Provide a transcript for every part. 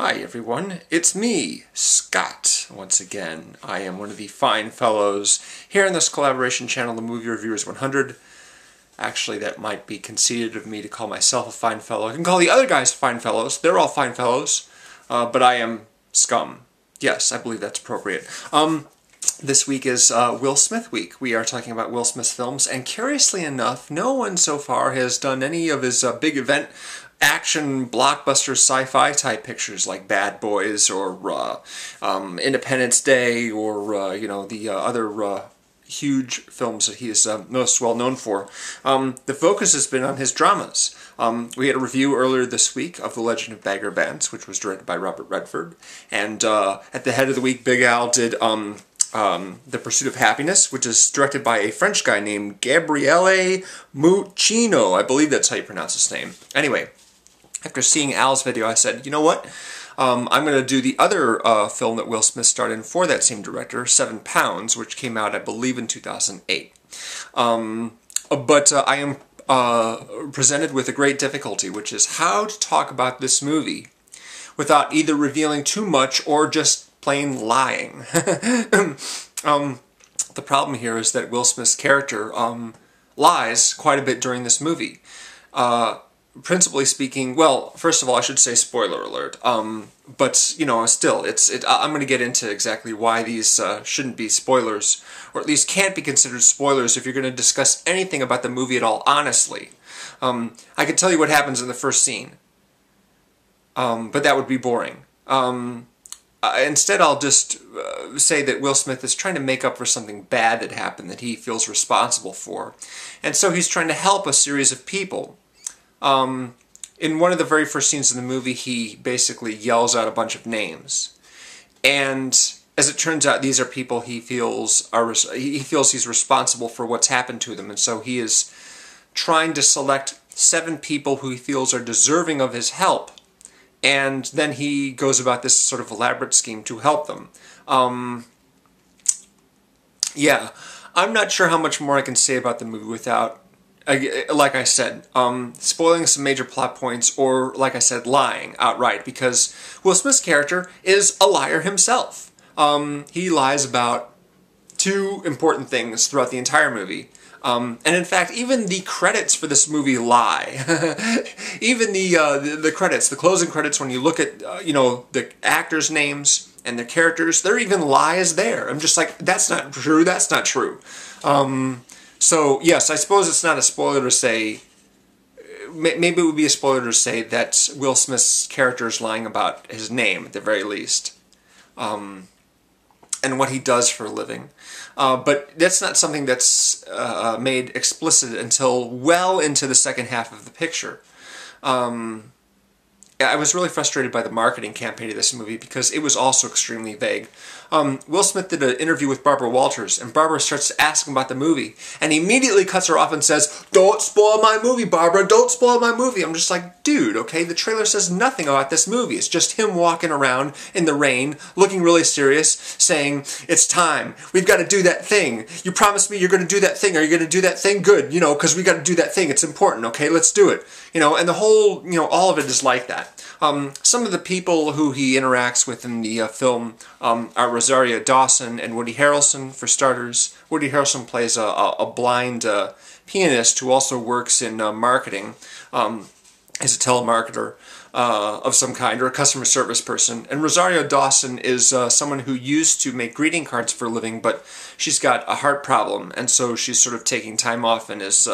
Hi everyone, it's me, Scott, once again. I am one of the fine fellows here in this collaboration channel, the Movie Reviewers 100. Actually, that might be conceited of me to call myself a fine fellow. I can call the other guys fine fellows. They're all fine fellows, but I am scum. Yes, I believe that's appropriate. This week is Will Smith week. We are talking about Will Smith's films, and curiously enough, no one so far has done any of his big event action blockbuster sci-fi type pictures like Bad Boys or Independence Day or the other huge films that he is most well known for. The focus has been on his dramas. We had a review earlier this week of The Legend of Bagger Vance, which was directed by Robert Redford, and at the head of the week, Big Al did The Pursuit of Happyness, which is directed by a French guy named Gabriele Muccino. I believe that's how you pronounce his name. Anyway, after seeing Al's video, I said, you know what? I'm going to do the other film that Will Smith starred in for that same director, 7 Pounds, which came out, I believe, in 2008. But I am presented with a great difficulty, which is how to talk about this movie without either revealing too much or just plain lying. The problem here is that Will Smith's character lies quite a bit during this movie. Principally speaking, well, first of all, I should say spoiler alert. But you know, still, I'm going to get into exactly why these shouldn't be spoilers, or at least can't be considered spoilers if you're going to discuss anything about the movie at all. Honestly, I can tell you what happens in the first scene, but that would be boring. Instead, I'll just say that Will Smith is trying to make up for something bad that happened that he feels responsible for, and so he's trying to help a series of people. In one of the very first scenes in the movie, he basically yells out a bunch of names. And as it turns out, these are people he feels he's responsible for what's happened to them. And so he is trying to select 7 people who he feels are deserving of his help. And then he goes about this sort of elaborate scheme to help them. Yeah, I'm not sure how much more I can say about the movie without, like I said, spoiling some major plot points, or, like I said, lying outright, because Will Smith's character is a liar himself. He lies about 2 important things throughout the entire movie. And in fact, even the credits for this movie lie. Even the credits, the closing credits, when you look at, the actors' names and their characters, there are even lies there. I'm just like, that's not true, that's not true. So, yes, I suppose it's not a spoiler to say, maybe it would be a spoiler to say that Will Smith's character is lying about his name, at the very least, and what he does for a living. But that's not something that's made explicit until well into the second half of the picture. I was really frustrated by the marketing campaign of this movie because it was also extremely vague. Will Smith did an interview with Barbara Walters, and Barbara starts to ask him about the movie, and he immediately cuts her off and says, "Don't spoil my movie, Barbara, don't spoil my movie." I'm just like, dude, okay, the trailer says nothing about this movie. It's just him walking around in the rain, looking really serious, saying, "It's time, we've got to do that thing. You promised me you're going to do that thing. Are you going to do that thing? Good, because we got to do that thing. It's important, okay, let's do it." And the whole, all of it is like that. Some of the people who he interacts with in the film are Rosario Dawson and Woody Harrelson, for starters. Woody Harrelson plays a blind pianist who also works in marketing, as a telemarketer of some kind, or a customer service person. And Rosario Dawson is someone who used to make greeting cards for a living, but she's got a heart problem, and so she's sort of taking time off and is,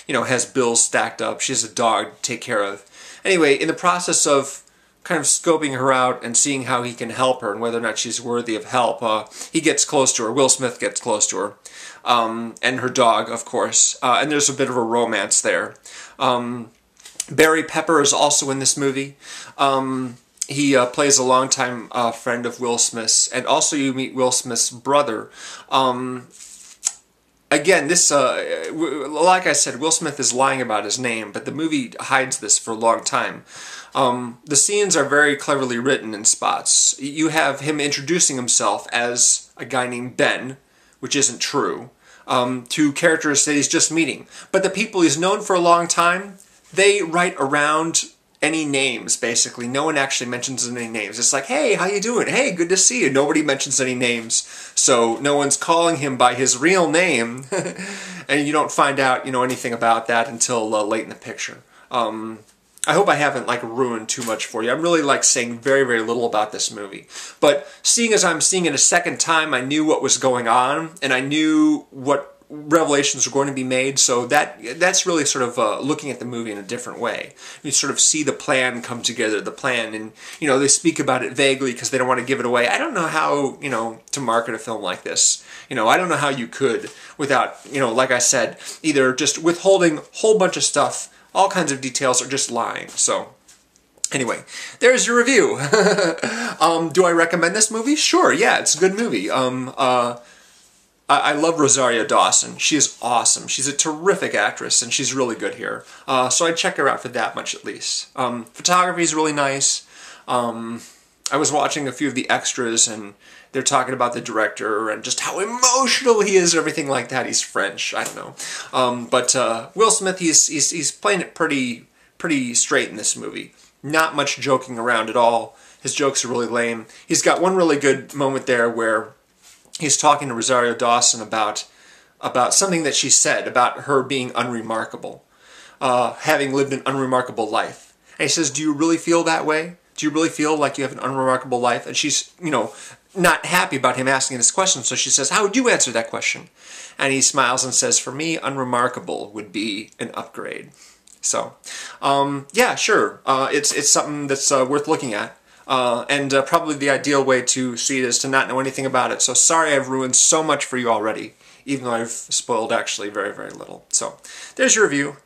has bills stacked up. She has a dog to take care of. Anyway, in the process of kind of scoping her out and seeing how he can help her and whether or not she's worthy of help, he gets close to her. Will Smith gets close to her. And her dog, of course. And there's a bit of a romance there. Barry Pepper is also in this movie. He plays a longtime friend of Will Smith's. And also you meet Will Smith's brother. Again, this, like I said, Will Smith is lying about his name, but the movie hides this for a long time. The scenes are very cleverly written in spots. You have him introducing himself as a guy named Ben, which isn't true, to characters that he's just meeting. But the people he's known for a long time, they write around any names, basically. No one actually mentions any names. It's like, hey, how you doing? Hey, good to see you. Nobody mentions any names. So no one's calling him by his real name. And you don't find out, anything about that until late in the picture. I hope I haven't, ruined too much for you. I'm really, saying very, very little about this movie. But seeing as I'm seeing it a second time, I knew what was going on, and I knew what revelations were going to be made, so that's really sort of looking at the movie in a different way. You sort of see the plan come together, the plan, and, they speak about it vaguely because they don't want to give it away. I don't know how, to market a film like this. I don't know how you could without, like I said, either just withholding a whole bunch of stuff, all kinds of details, or just lying. So, anyway, there's your review. Do I recommend this movie? Sure, yeah, it's a good movie. I love Rosario Dawson. She is awesome. She's a terrific actress, and she's really good here. So I'd check her out for that much at least. Photography is really nice. I was watching a few of the extras, and they're talking about the director and just how emotional he is and everything like that. He's French. I don't know. But Will Smith, he's playing it pretty straight in this movie. Not much joking around at all. His jokes are really lame. He's got one really good moment there where he's talking to Rosario Dawson about something that she said about her being unremarkable, having lived an unremarkable life. And he says, do you really feel that way? Do you really feel like you have an unremarkable life? And she's, not happy about him asking this question, so she says, how would you answer that question? And he smiles and says, for me, unremarkable would be an upgrade. So, yeah, sure. It's something that's worth looking at. And probably the ideal way to see it is to not know anything about it. So sorry I've ruined so much for you already, even though I've spoiled actually very, very little. So there's your review.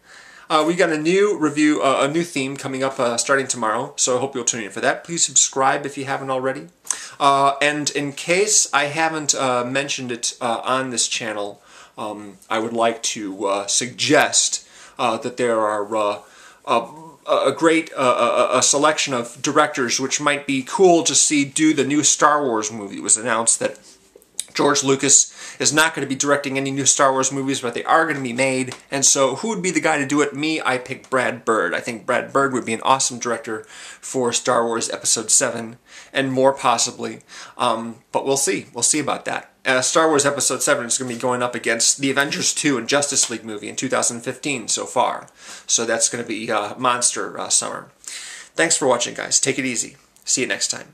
We got a new review, a new theme coming up starting tomorrow, so I hope you'll tune in for that. Please subscribe if you haven't already. And in case I haven't mentioned it on this channel, I would like to suggest that there are a great selection of directors which might be cool to see do the new Star Wars movie. It was announced that George Lucas is not going to be directing any new Star Wars movies, but they are going to be made. And so who would be the guy to do it? Me, I pick Brad Bird. I think Brad Bird would be an awesome director for Star Wars Episode 7 and more possibly. But we'll see. We'll see about that. Star Wars Episode 7 is going to be going up against the Avengers 2 and Justice League movie in 2015 so far. So that's going to be monster summer. Thanks for watching, guys. Take it easy. See you next time.